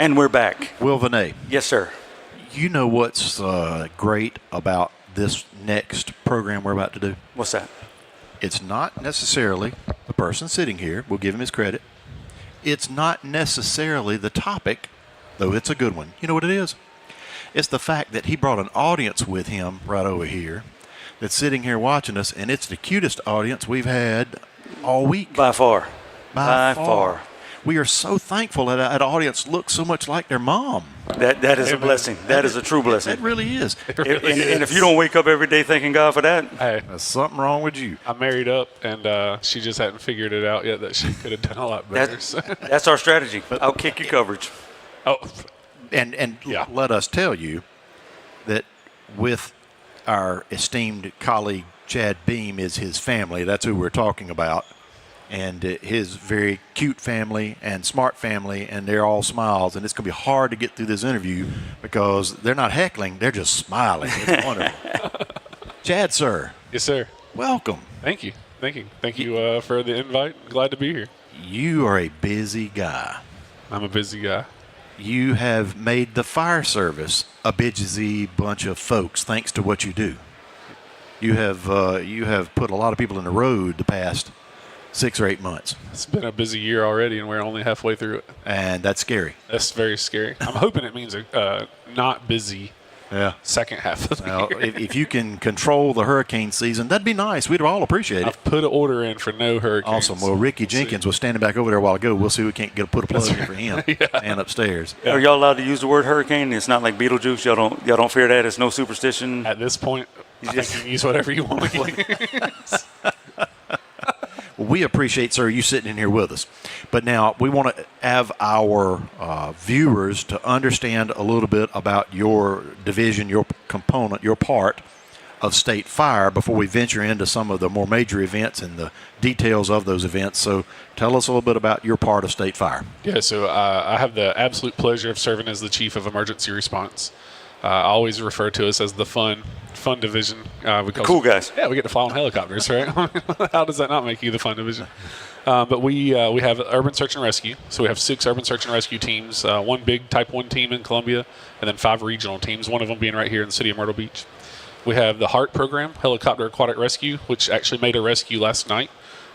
And we're back. Will Vinay. Yes, sir. You know what's great about this next program we're about to do? What's that? It's not necessarily the person sitting here. We'll give him his credit. It's not necessarily the topic, though it's a good one. You know what it is? It's the fact that he brought an audience with him right over here that's sitting here watching us, and it's the cutest audience we've had all week. By far. By far. We are so thankful that that audience looks so much like their mom. That is a blessing. That is a true blessing. It really is. And if you don't wake up every day thanking God for that, Hey, There's something wrong with you. I married up, and she just hadn't figured it out yet that she could have done a lot better. that's our strategy. I'll kick your coverage. Oh, And Yeah. let us tell you that with our esteemed colleague Chad Beam is his family. That's who we're talking about. And his very cute family and smart family, and they're all smiles. And it's going to be hard to get through this interview because they're not heckling, they're just smiling. It's wonderful. Chad, sir. yes, sir. Welcome. Thank you. Thank you for the invite. Glad to be here. You are a busy guy. I'm a busy guy. You have made the fire service a busy bunch of folks thanks to what you do. You have put a lot of people in the road the past 6 or 8 months. It's been a busy year already, and we're only halfway through it. And that's scary. That's very scary. I'm hoping it means not busy Yeah. second half of the Well, year. if you can control the hurricane season, that'd be nice. We'd all appreciate it. I've put an order in for no hurricanes. Awesome. Well, Ricky Jenkins was standing back over there a while ago. We'll see if we can't put a plug in for him and upstairs. Are y'all allowed to use the word hurricane? It's not like Beetlejuice. Y'all don't fear that. It's no superstition. At this point, I think you can use whatever you want to use. We appreciate, sir, you sitting in here with us. But now we want to have our viewers to understand a little bit about your division, your component, your part of State Fire before we venture into some of the more major events and the details of those events. So tell us a little bit about your part of State Fire. Yeah, so I have the absolute pleasure of serving as the Chief of Emergency Response. I always refer to us as the fun division. Because, cool guys. Yeah, we get to fly on helicopters, right? How does that not make you the fun division? But we have urban search and rescue. So we have 6 urban search and rescue teams, 1 big Type 1 team in Columbia, and then 5 regional teams, one of them being right here in the city of Myrtle Beach. We have the HART program, Helicopter Aquatic Rescue, which actually made a rescue last night.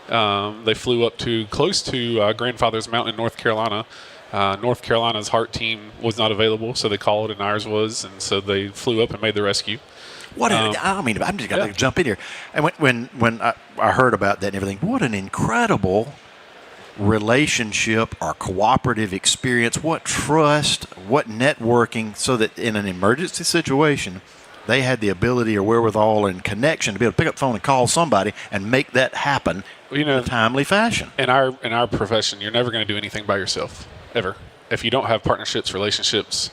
They flew up to close to Grandfather's Mountain in North Carolina. North Carolina's HART team was not available, so they called and ours was, and so they flew up and made the rescue. I'm just going to jump in here. And when I heard about that and everything, what an incredible relationship or cooperative experience, what trust, what networking, so that in an emergency situation, they had the ability or wherewithal and connection to be able to pick up the phone and call somebody and make that happen in a timely fashion. In our profession, you're never going to do anything by yourself, ever. If you don't have partnerships, relationships,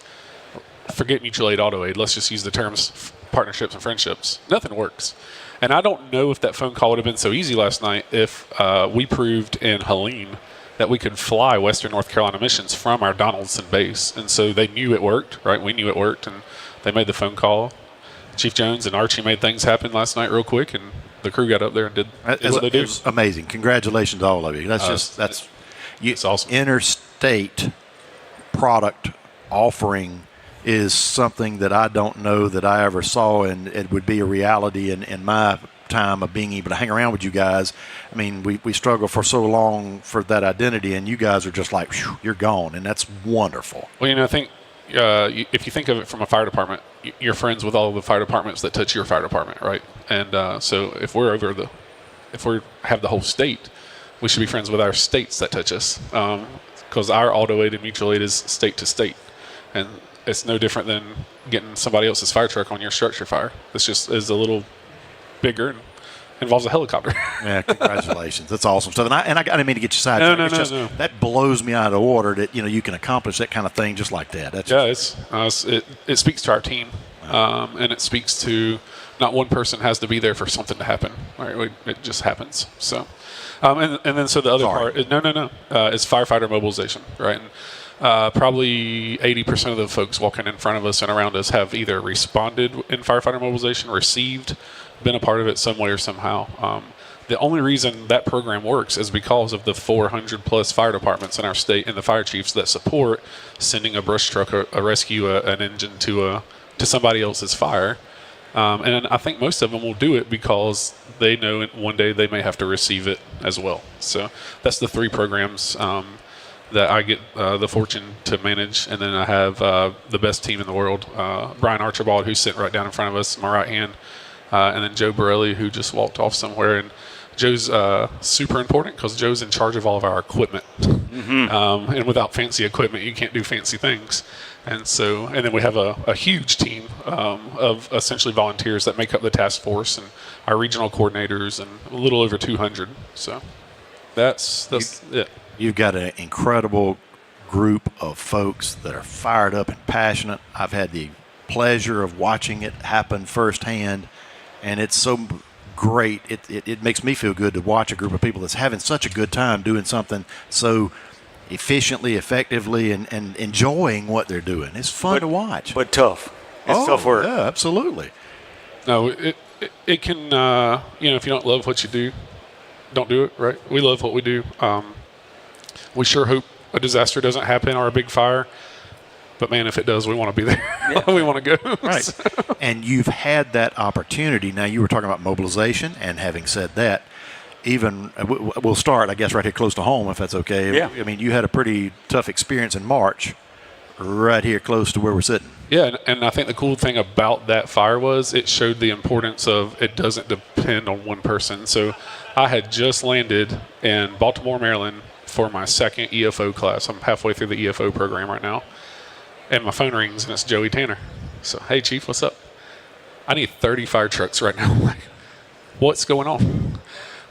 forget mutual aid, auto aid. Let's just use the terms partnerships and friendships. Nothing works. And I don't know if that phone call would have been so easy last night if we proved in Helene that we could fly Western North Carolina missions from our Donaldson base. And so they knew it worked, right? We knew it worked, and they made the phone call. Chief Jones and Archie made things happen last night real quick, and the crew got up there and did what they do. It's amazing. Congratulations to all of you. It's awesome. Interstate product offering is something that I don't know that I ever saw, and it would be a reality in my time of being able to hang around with you guys. I mean, we struggle for so long for that identity, and you guys are just like, whew, you're gone, and that's wonderful. Well, I think if you think of it from a fire department, you're friends with all of the fire departments that touch your fire department, right? And so if we have the whole state, we should be friends with our states that touch us, because our auto aid and mutual aid is state to state, and it's no different than getting somebody else's fire truck on your structure fire. This just is a little bigger and involves a helicopter. Yeah, congratulations. That's awesome stuff. And I didn't mean to get you sidetracked. No. That blows me out of order that you can accomplish that kind of thing just like that. It speaks to our team, and it speaks to not one person has to be there for something to happen. Right? It just happens. So, and then so the other part, is firefighter mobilization, right? And, probably 80% of the folks walking in front of us and around us have either responded in firefighter mobilization, received, been a part of it some way or somehow. The only reason that program works is because of the 400 plus fire departments in our state and the fire chiefs that support sending a brush truck, a rescue, an engine to somebody else's fire. And I think most of them will do it because they know one day they may have to receive it as well. So that's the 3 programs that I get the fortune to manage. And then I have the best team in the world, Brian Archibald, who's sitting right down in front of us, my right hand, and then Joe Borelli, who just walked off somewhere. And Joe's super important because Joe's in charge of all of our equipment. And without fancy equipment, you can't do fancy things. And then we have a huge team of essentially volunteers that make up the task force and our regional coordinators and a little over 200. So that's it. You've got an incredible group of folks that are fired up and passionate. I've had the pleasure of watching it happen firsthand, and it's so great. It makes me feel good to watch a group of people that's having such a good time doing something so efficiently, effectively, and enjoying what they're doing. It's fun to watch. But tough. It's tough work. Yeah, absolutely. No, it can, if you don't love what you do, don't do it, right? We love what we do. We sure hope a disaster doesn't happen or a big fire. But, man, if it does, we want to be there. Yeah. We want to go. Right. And you've had that opportunity. Now, you were talking about mobilization, and having said that, even we'll start, I guess, right here close to home, if that's okay. Yeah. I mean, you had a pretty tough experience in March right here close to where we're sitting. Yeah, and I think the cool thing about that fire was it showed the importance of it doesn't depend on one person. So I had just landed in Baltimore, Maryland for my second EFO class. I'm halfway through the EFO program right now. And my phone rings, and it's Joey Tanner. So, hey, Chief, what's up? I need 30 fire trucks right now. I'm like, what's going on?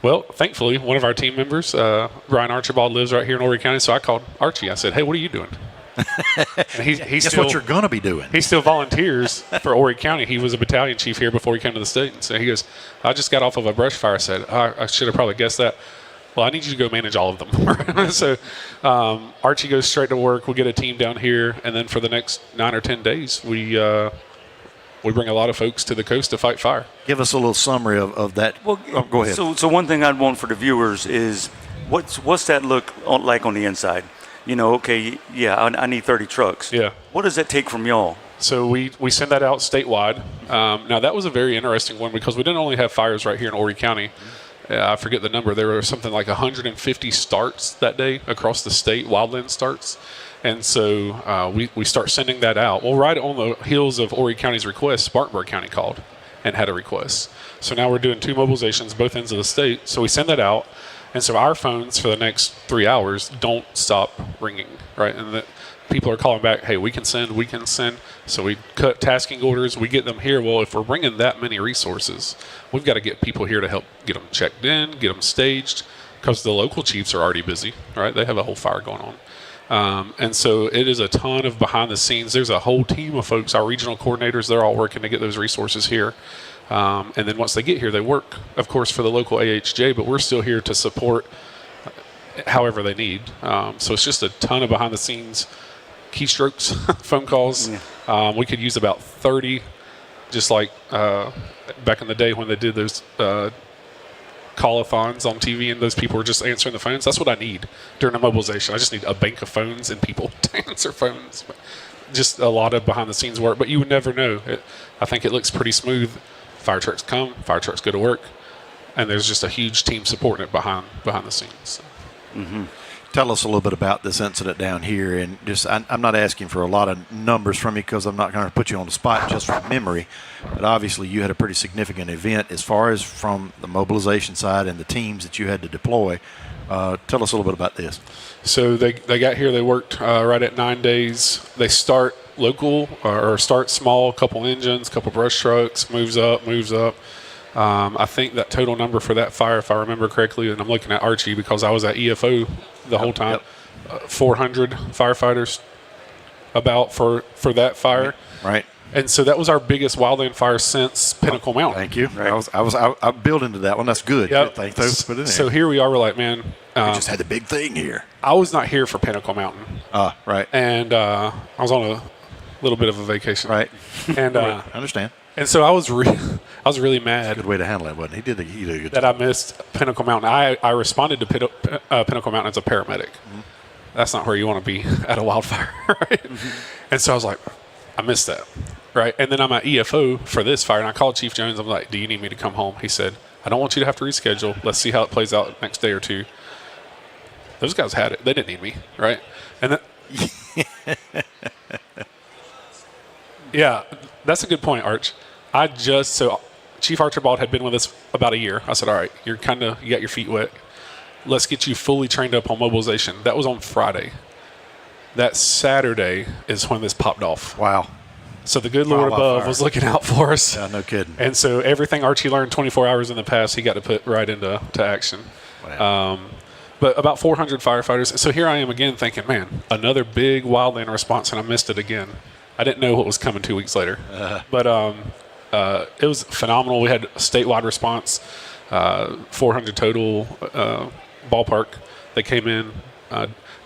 Well, thankfully, one of our team members, Brian Archibald, lives right here in Horry County. So I called Archie. I said, hey, what are you doing? And he's Guess still, what you're going to be doing. He still volunteers for Horry County. He was a battalion chief here before he came to the state. And so he goes, I just got off of a brush fire. I said, I should have probably guessed that. Well, I need you to go manage all of them. So Archie goes straight to work. We'll get a team down here. And then for the next 9 or 10 days, we bring a lot of folks to the coast to fight fire. Give us a little summary of that. Well, go ahead. So one thing I'd want for the viewers is what's that look like on the inside? Okay, yeah, I need 30 trucks. Yeah. What does that take from y'all? So we send that out statewide. Now, that was a very interesting one because we didn't only have fires right here in Horry County. I forget the number. There were something like 150 starts that day across the state, wildland starts. And so we start sending that out. Well, right on the heels of Horry County's request, Spartanburg County called and had a request. So now we're doing 2 mobilizations, both ends of the state. So we send that out. And so our phones for the next 3 hours don't stop ringing, right? And people are calling back, hey, we can send. So we cut tasking orders. We get them here. Well, if we're bringing that many resources, we've got to get people here to help get them checked in, get them staged, because the local chiefs are already busy, right? They have a whole fire going on. And so it is a ton of behind the scenes. There's a whole team of folks, our regional coordinators, they're all working to get those resources here. And then once they get here, they work, of course, for the local AHJ, but we're still here to support however they need. So it's just a ton of behind the scenes keystrokes, phone calls. Yeah. We could use about 30, just like back in the day when they did those call-a-thons on TV and those people were just answering the phones. That's what I need during a mobilization. I just need a bank of phones and people to answer phones. Just a lot of behind-the-scenes work, but you would never know. I think it looks pretty smooth. Fire trucks come, fire trucks go to work, and there's just a huge team supporting it behind the scenes. So. Mm-hmm. Tell us a little bit about this incident down here, and just I'm not asking for a lot of numbers from you because I'm not going to put you on the spot just from memory, but obviously you had a pretty significant event as far as from the mobilization side and the teams that you had to deploy. Tell us a little bit about this. So they got here, they worked right at 9 days. They start local or start small, couple engines, couple brush trucks, moves up. I think that total number for that fire, if I remember correctly, and I'm looking at Archie because I was at EFO the whole time, 400 firefighters about for that fire. Right. And so that was our biggest wildland fire since Pinnacle Mountain. Thank you. Right. I built into that one. That's good. Yep. Thank you. Put it in. So here we are. We're like, man. We just had the big thing here. I was not here for Pinnacle Mountain. Right. And I was on a little bit of a vacation. Right. And I understand. And so I was I was really mad. Good way to handle it, wasn't it? He did a good that job. I missed Pinnacle Mountain. I responded to Pinnacle Mountain as a paramedic. Mm-hmm. That's not where you want to be at a wildfire, right? Mm-hmm. And so I was like, I missed that, right? And then I'm at EFO for this fire, and I called Chief Jones. I'm like, do you need me to come home? He said, I don't want you to have to reschedule. Let's see how it plays out next day or two. Those guys had it. They didn't need me, right? And then, yeah, that's a good point, Arch. So Chief Archibald had been with us about a year. I said, all right, you got your feet wet. Let's get you fully trained up on mobilization. That was on Friday. That Saturday is when this popped off. Wow. So the good Lord above was looking out for us. Yeah, no kidding. And so everything Archie learned 24 hours in the past, he got to put right into action. Wow. But about 400 firefighters. So here I am again thinking, man, another big wildland response, and I missed it again. I didn't know what was coming 2 weeks later. But it was phenomenal. We had a statewide response, 400 total ballpark. They came in.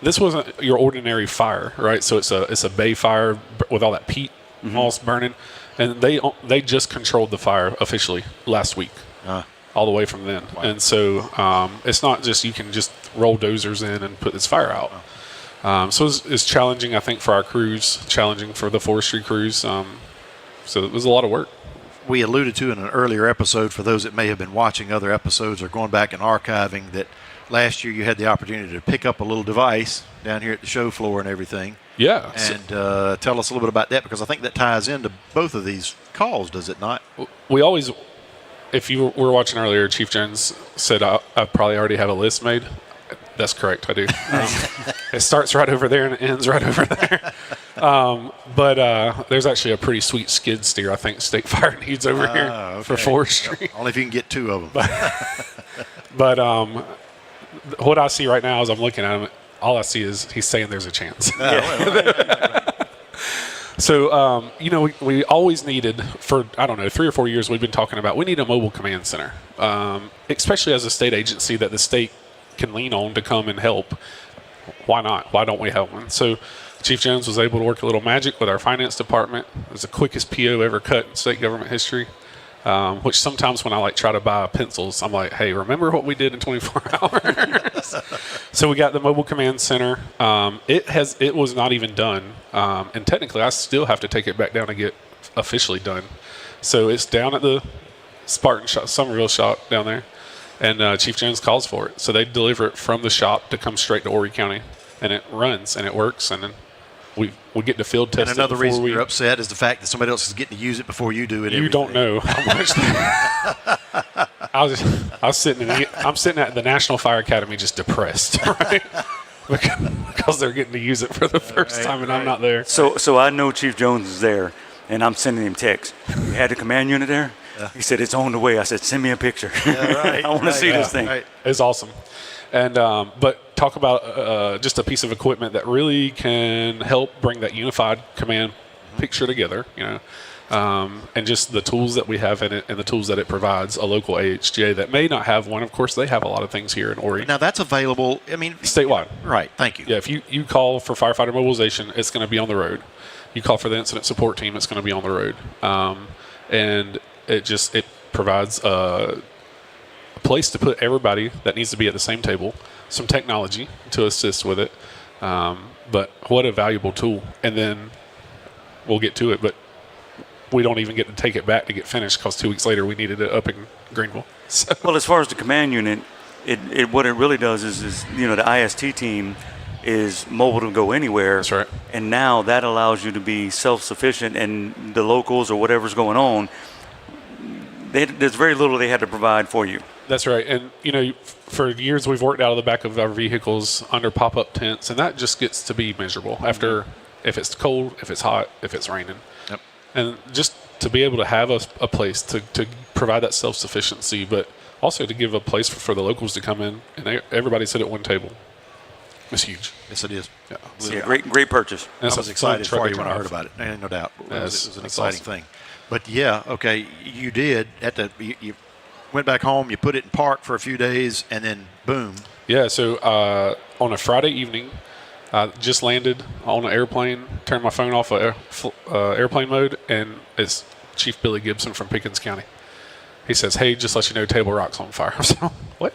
This wasn't your ordinary fire, right? So it's a bay fire with all that peat moss burning, and they just controlled the fire officially last week, all the way from then. Wow. And so it's not just you can just roll dozers in and put this fire out. So it's challenging, I think, for our crews, challenging for the forestry crews. So it was a lot of work. We alluded to in an earlier episode, for those that may have been watching other episodes or going back and archiving, that last year you had the opportunity to pick up a little device down here at the show floor and everything. Yeah. And tell us a little bit about that, because I think that ties into both of these calls, does it not? We always, if you were watching earlier, Chief Jones said I probably already have a list made. That's correct, I do. It starts right over there and it ends right over there. But there's actually a pretty sweet skid steer I think State Fire needs over here for forestry. Only if you can get two of them. But what I see right now as I'm looking at him, all I see is he's saying there's a chance. So, we always needed, for, 3 or 4 years, we've been talking about, we need a mobile command center, especially as a state agency that the state can lean on to come and help. Why not? Why don't we have one? So Chief Jones was able to work a little magic with our finance department. It was the quickest PO ever cut in state government history, which sometimes when I try to buy pencils, I'm like, hey, remember what we did in 24 hours? So we got the mobile command center. It was not even done. And technically I still have to take it back down to get officially done. So it's down at the Spartan shop, Somerville shop down there. And Chief Jones calls for it. So they deliver it from the shop to come straight to Horry County. And it runs and it works. And then we get to field test it. And another reason you're upset is the fact that somebody else is getting to use it before you do it. You don't know how much. I'm sitting at the National Fire Academy just depressed, right? Because they're getting to use it for the first time and I'm not there. So I know Chief Jones is there, and I'm sending him texts. You had a command unit there? He said, it's on the way. I said, send me a picture. I want to see this thing. Right. It's awesome. And but talk about just a piece of equipment that really can help bring that unified command picture together, and just the tools that we have in it and the tools that it provides a local AHGA that may not have one. Of course, they have a lot of things here in Horry. Now, that's available, statewide. Right, thank you. Yeah, if you call for firefighter mobilization, it's going to be on the road. You call for the incident support team, it's going to be on the road. And it provides a place to put everybody that needs to be at the same table, some technology to assist with it. But what a valuable tool. And then we'll get to it, but we don't even get to take it back to get finished because 2 weeks later we needed it up in Greenville. So. Well, as far as the command unit, what it really does is the IST team is mobile to go anywhere. That's right. And now that allows you to be self-sufficient, and the locals or whatever's going on, there's very little they had to provide for you. That's right. And, for years we've worked out of the back of our vehicles under pop-up tents, and that just gets to be miserable after if it's cold, if it's hot, if it's raining. Yep. And just to be able to have a place to provide that self-sufficiency, but also to give a place for the locals to come in and everybody sit at one table. It's huge. Yes, it is. Yeah. Yeah, great purchase. I was excited for you when I heard about it. No doubt. It was an exciting thing. But yeah, okay, you did you went back home, you put it in park for a few days, and then boom. Yeah, so on a Friday evening, I just landed on an airplane, turned my phone off of airplane mode, and it's Chief Billy Gibson from Pickens County. He says, "Hey, just let you know, Table Rock's on fire." So, what?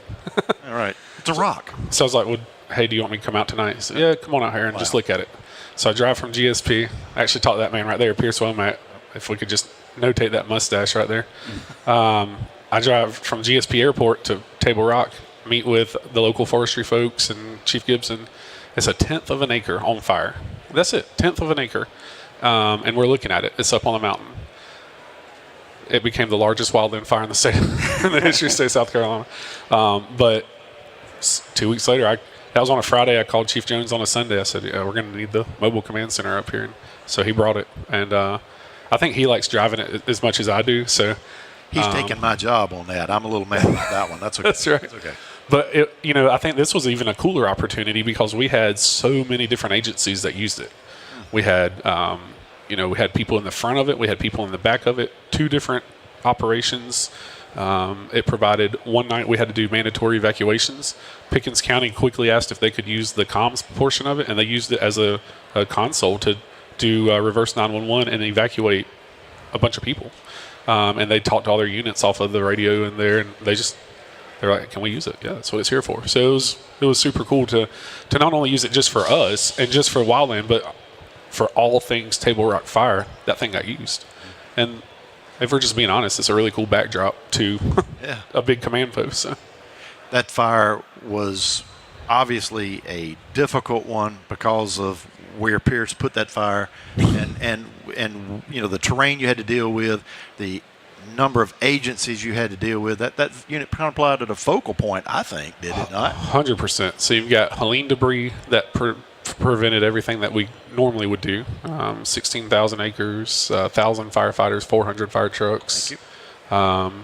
All right. It's a rock. So I was like, "Well, hey, do you want me to come out tonight?" He said, "Yeah, come on out here and just look at it." So I drive from GSP. I actually talked to that man right there, Pierce Womack, if we could just notate that mustache right there. I drive from GSP Airport to Table Rock, meet with the local forestry folks and Chief Gibson. It's a 1/10 of an acre on fire. That's it, 1/10 of an acre. And we're looking at it. It's up on the mountain. It became the largest wildland fire in the state, in the history of the state of South Carolina. But 2 weeks later, that was on a Friday. I called Chief Jones on a Sunday. I said, "We're going to need the mobile command center up here." And so he brought it. And I think he likes driving it as much as I do. So He's taking my job on that. I'm a little mad about that one. That's okay. That's right. That's okay. But, I think this was even a cooler opportunity because we had so many different agencies that used it. We had, we had people in the front of it. We had people in the back of it. 2 different operations. It provided one night we had to do mandatory evacuations. Pickens County quickly asked if they could use the comms portion of it, and they used it as a console to do reverse 911 and evacuate a bunch of people. And they talked to all their units off of the radio in there, and they're like, "Can we use it?" Yeah, that's what it's here for. So it was super cool to not only use it just for us and just for wildland, but for all things Table Rock Fire. That thing got used, and if we're just being honest, it's a really cool backdrop to a big command post. So. That fire was obviously a difficult one because of where Pierce put that fire, and the terrain you had to deal with, the number of agencies you had to deal with. That unit kind of applied at a focal point, I think, did it not? 100%. So you've got Helene debris that prevented everything that we normally would do. 16,000 acres, 1,000 firefighters, 400 fire trucks. Thank you.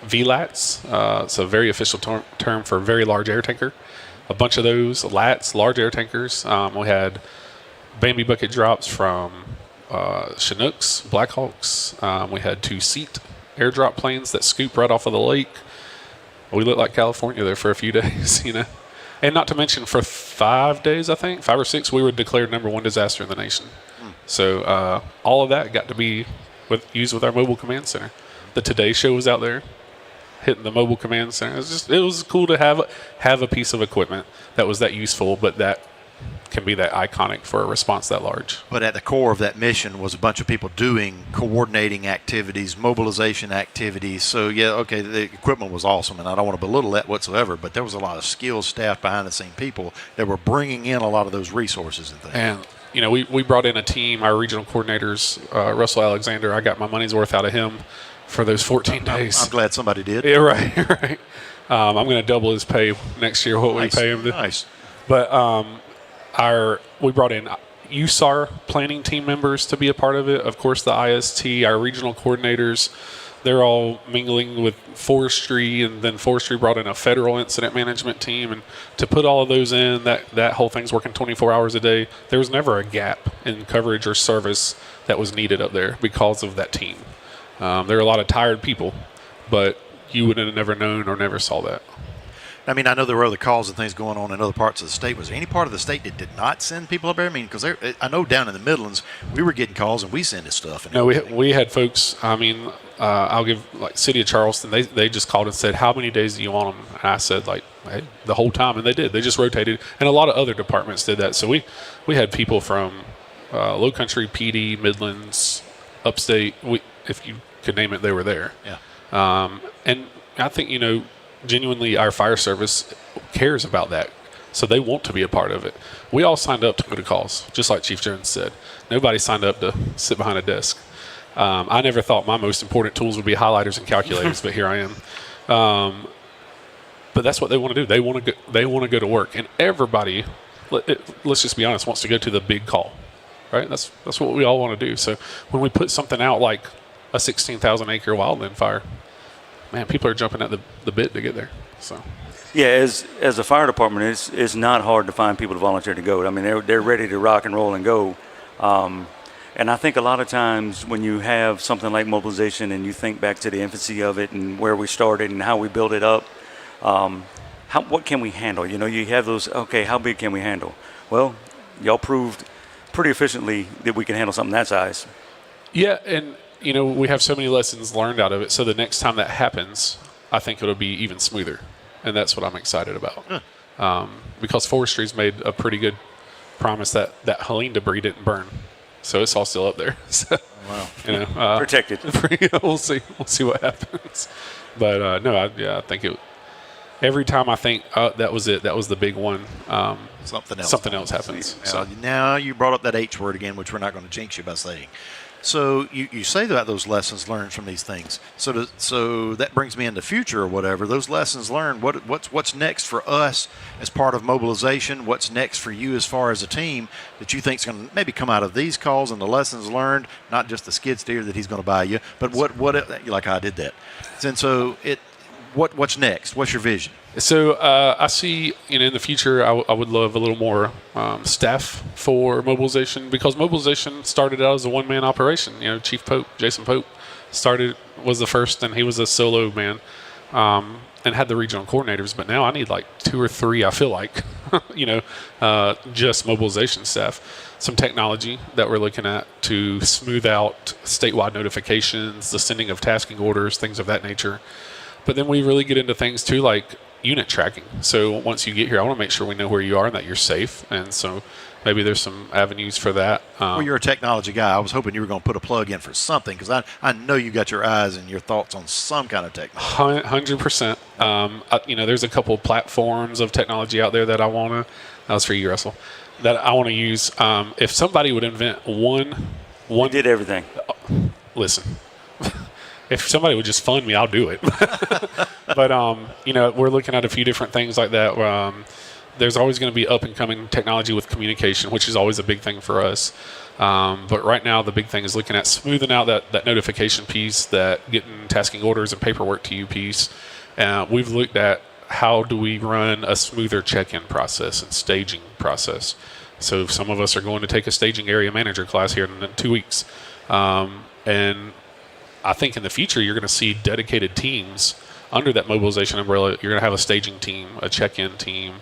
VLATs, it's a very official term for very large air tanker. A bunch of those LATs, large air tankers. We had Bambi bucket drops from Chinooks, Blackhawks. We had 2 seat airdrop planes that scoop right off of the lake. We looked like California there for a few days, And not to mention for 5 days, I think, 5 or 6, we were declared #1 disaster in the nation. So all of that got to be used with our mobile command center. The Today Show was out there hitting the mobile command center. It was cool to have a piece of equipment that was that useful, but that can be that iconic for a response that large. But at the core of that mission was a bunch of people doing coordinating activities, mobilization activities. So, the equipment was awesome, and I don't want to belittle that whatsoever, but there was a lot of skilled staff behind-the-scene people that were bringing in a lot of those resources and things. And, we brought in a team, our regional coordinators, Russell Alexander. I got my money's worth out of him for those 14 days. I'm glad somebody did. Yeah, right. I'm going to double his pay next year, what we pay him. Nice. But we brought in USAR planning team members to be a part of it. Of course, the IST, our regional coordinators, they're all mingling with forestry, and then forestry brought in a federal incident management team. And to put all of those in, that whole thing's working 24 hours a day. There was never a gap in coverage or service that was needed up there because of that team. There are a lot of tired people, but you would have never known or never saw that. I mean, I know there were other calls and things going on in other parts of the state. Was there any part of the state that did not send people up there? I mean, because I know down in the Midlands, we were getting calls and we sent stuff. And no, we had folks. I mean, I'll give City of Charleston. They just called and said, "How many days do you want them?" And I said, hey, the whole time, and they did. They just rotated, and a lot of other departments did that. So we had people from Low Country, PD, Midlands, Upstate. If you could name it, they were there. Yeah. And I think genuinely our fire service cares about that, so they want to be a part of it. We all signed up to go to calls, just like Chief Jones said. Nobody signed up to sit behind a desk. I never thought my most important tools would be highlighters and calculators, but here I am. But that's what they want to do. They want to go to work, and everybody, let's just be honest, wants to go to the big call, right? That's what we all want to do. So when we put something out like a 16,000 acre wildland fire, man, people are jumping at the bit to get there. So, yeah, as a fire department, it's not hard to find people to volunteer to go. I mean, they're ready to rock and roll and go. And I think a lot of times when you have something like mobilization and you think back to the infancy of it and where we started and how we built it up, what can we handle? You have those. Okay, how big can we handle? Well, y'all proved pretty efficiently that we can handle something that size. Yeah, and we have so many lessons learned out of it. So the next time that happens, I think it'll be even smoother. And that's what I'm excited about. Because forestry's made a pretty good promise that Helene debris didn't burn. So it's all still up there. So, wow. Protected. We'll see. We'll see what happens. But no, I think it. Every time I think that was it, that was the big one. Something else happens. Now you brought up that H word again, which we're not going to jinx you by saying. So you say about those lessons learned from these things. So that brings me into future or whatever. Those lessons learned. What's next for us as part of mobilization? What's next for you as far as a team that you think is going to maybe come out of these calls and the lessons learned? Not just the skid steer that he's going to buy you, but what like I did that. And so what's next? What's your vision? So I see, in the future, I would love a little more staff for mobilization, because mobilization started out as a one-man operation. Chief Pope, Jason Pope, was the first, and he was a solo man, and had the regional coordinators. But now I need like 2 or 3. I feel like, just mobilization staff. Some technology that we're looking at to smooth out statewide notifications, the sending of tasking orders, things of that nature. But then we really get into things too, like unit tracking. So once you get here, I want to make sure we know where you are and that you're safe. And so maybe there's some avenues for that. Well, you're a technology guy. I was hoping you were going to put a plug in for something, because I know you got your eyes and your thoughts on some kind of technology. 100%. There's a couple platforms of technology out there that I want to. That was for you, Russell. That I want to use. If somebody would invent one, did everything. Listen. If somebody would just fund me, I'll do it. But, we're looking at a few different things like that. There's always going to be up-and-coming technology with communication, which is always a big thing for us. But right now, the big thing is looking at smoothing out that notification piece, that getting tasking orders and paperwork to you piece. We've looked at how do we run a smoother check-in process and staging process. So some of us are going to take a staging area manager class here in 2 weeks. And I think in the future, you're going to see dedicated teams under that mobilization umbrella. You're going to have a staging team, a check-in team,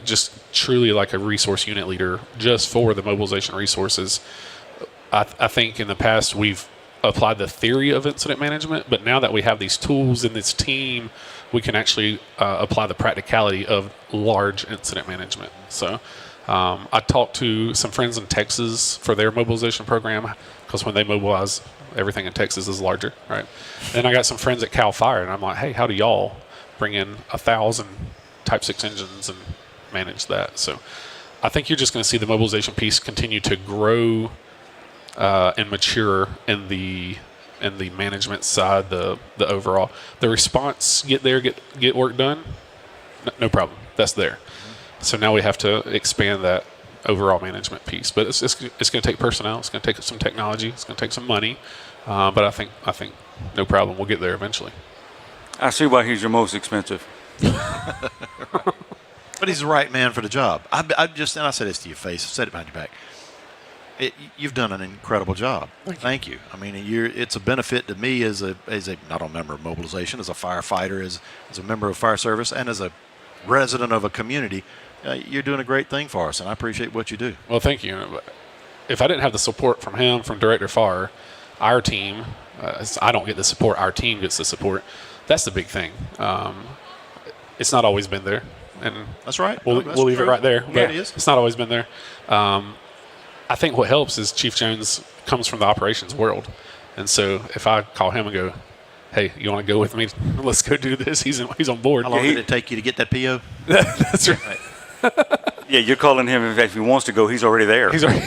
just truly like a resource unit leader just for the mobilization resources. I think in the past, we've applied the theory of incident management, but now that we have these tools in this team, we can actually apply the practicality of large incident management. So I talked to some friends in Texas for their mobilization program, because when they mobilize, everything in Texas is larger, right? And I got some friends at Cal Fire, and I'm like, hey, how do y'all bring in 1,000 Type 6 engines and manage that? So I think you're just going to see the mobilization piece continue to grow and mature in the management side, the overall. The response, get work done, no problem. That's there. So now we have to expand that overall management piece. But it's going to take personnel. It's going to take some technology. It's going to take some money. But I think no problem. We'll get there eventually. I see why he's your most expensive. But he's the right man for the job. And I said this to your face. I said it behind your back. You've done an incredible job. Thank you. I mean, it's a benefit to me as not a member of mobilization, as a firefighter, as a member of fire service, and as a resident of a community. You're doing a great thing for us, and I appreciate what you do. Well, thank you. If I didn't have the support from him, from Director Farr, our team, I don't get the support, our team gets the support. That's the big thing. It's not always been there. And that's right. We'll leave it right there. Yeah, it is. It's not always been there. I think what helps is Chief Jones comes from the operations world. And so if I call him and go, hey, you want to go with me? Let's go do this. He's on board. How long did it take you to get that PO? That's right. Yeah, you're calling him. If he wants to go, he's already there. He's already.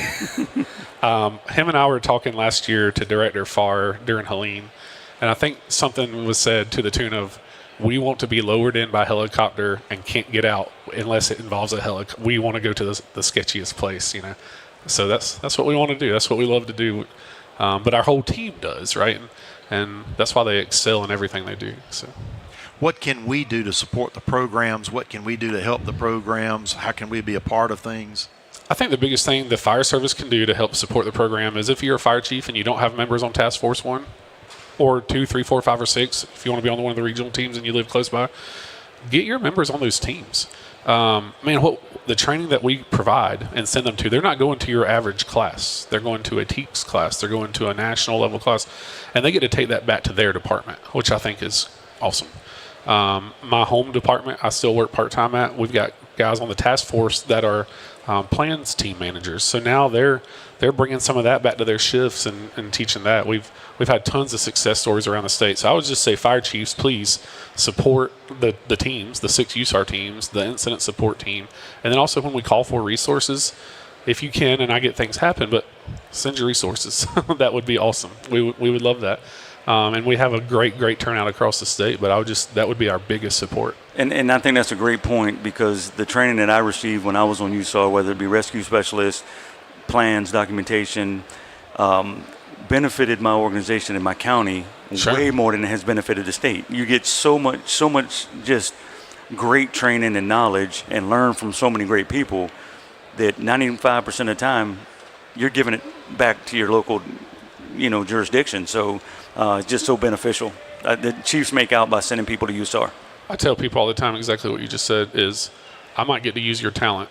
Him and I were talking last year to Director Farr during Helene, and I think something was said to the tune of, we want to be lowered in by helicopter and can't get out unless it involves a helicopter. We want to go to the sketchiest place, So that's what we want to do. That's what we love to do. But our whole team does, right? And that's why they excel in everything they do. So, what can we do to support the programs? What can we do to help the programs? How can we be a part of things? I think the biggest thing the fire service can do to help support the program is, if you're a fire chief and you don't have members on Task Force 1 or 2, 3, 4, 5, or 6, if you want to be on one of the regional teams and you live close by, get your members on those teams. Man, the training that we provide and send them to, they're not going to your average class. They're going to a TEACS class. They're going to a national level class, and they get to take that back to their department, which I think is awesome. My home department, I still work part-time at. We've got guys on the task force that are plans team managers. So now they're bringing some of that back to their shifts and teaching that. We've had tons of success stories around the state. So I would just say, fire chiefs, please support the teams, the 6 USAR teams, the incident support team. And then also when we call for resources, if you can, and I get things happen, but send your resources. That would be awesome. We would love that. And we have a great turnout across the state, but that would be our biggest support. And I think that's a great point, because the training that I received when I was on USAR, whether it be rescue specialist, plans, documentation, benefited my organization in my county way more than it has benefited the state. You get so much just great training and knowledge and learn from so many great people that 95% of the time you're giving it back to your local, jurisdiction. So it's just so beneficial. The chiefs make out by sending people to USAR. I tell people all the time exactly what you just said is, I might get to use your talent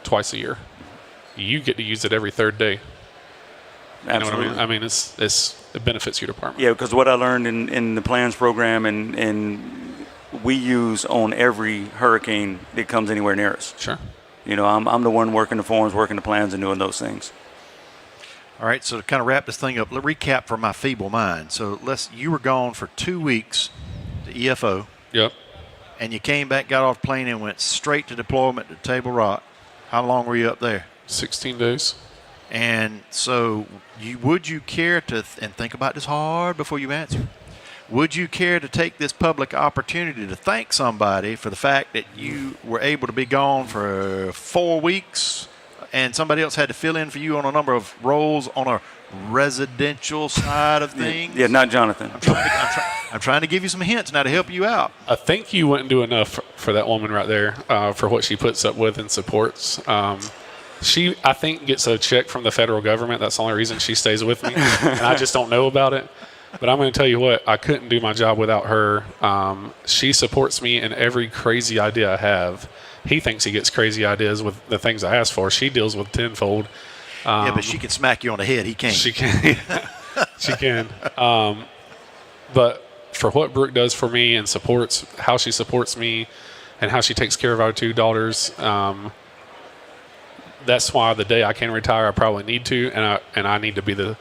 twice a year. You get to use it every third day. Absolutely. You know what I mean? It benefits your department. Yeah, because what I learned in the plans program and we use on every hurricane that comes anywhere near us. Sure. I'm the one working the forms, working the plans, and doing those things. All right, so to kind of wrap this thing up, let's recap for my feeble mind. So you were gone for 2 weeks to EFO. Yep. And you came back, got off the plane, and went straight to deployment to Table Rock. How long were you up there? 16 days. And so would you care to, and think about this hard before you answer, would you care to take this public opportunity to thank somebody for the fact that you were able to be gone for 4 weeks and somebody else had to fill in for you on a number of roles on a residential side of things? Yeah, not Jonathan. I'm trying to give you some hints now to help you out. I think you wouldn't do enough for that woman right there for what she puts up with and supports. She, I think, gets a check from the federal government. That's the only reason she stays with me, and I just don't know about it. But I'm going to tell you what, I couldn't do my job without her. She supports me in every crazy idea I have. He thinks he gets crazy ideas with the things I ask for. She deals with tenfold. Yeah, but she can smack you on the head. He can't. She can. She can. But for what Brooke does for me and how she supports me and how she takes care of our 2 daughters, that's why the day I can retire, I probably need to, and I need to be the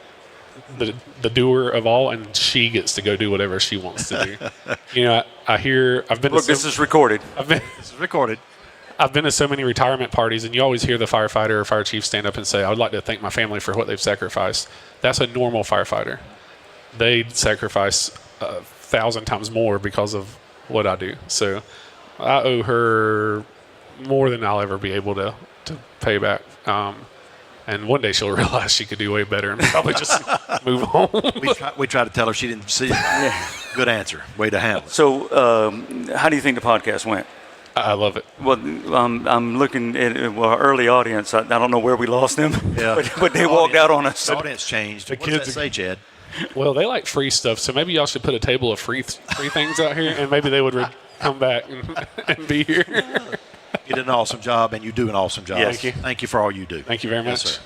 doer of all, and she gets to go do whatever she wants to do. I've been. Look, this is recorded. This is recorded. I've been to so many retirement parties, and you always hear the firefighter or fire chief stand up and say, I would like to thank my family for what they've sacrificed. That's a normal firefighter. They sacrifice 1,000 times more because of what I do. So I owe her more than I'll ever be able to pay back. And one day she'll realize she could do way better and probably just move on. We tried to tell her, she didn't see it. Yeah. Good answer. Way to handle it. So how do you think the podcast went? I love it. Well, I'm looking at our early audience. I don't know where we lost them, but they walked out on us. The audience changed. What does that say, Chad? Well, they like free stuff, so maybe y'all should put a table of free things out here, and maybe they would come back and be here. You did an awesome job, and you do an awesome job. Yes. Thank you for all you do. Thank you very much. Yes, sir.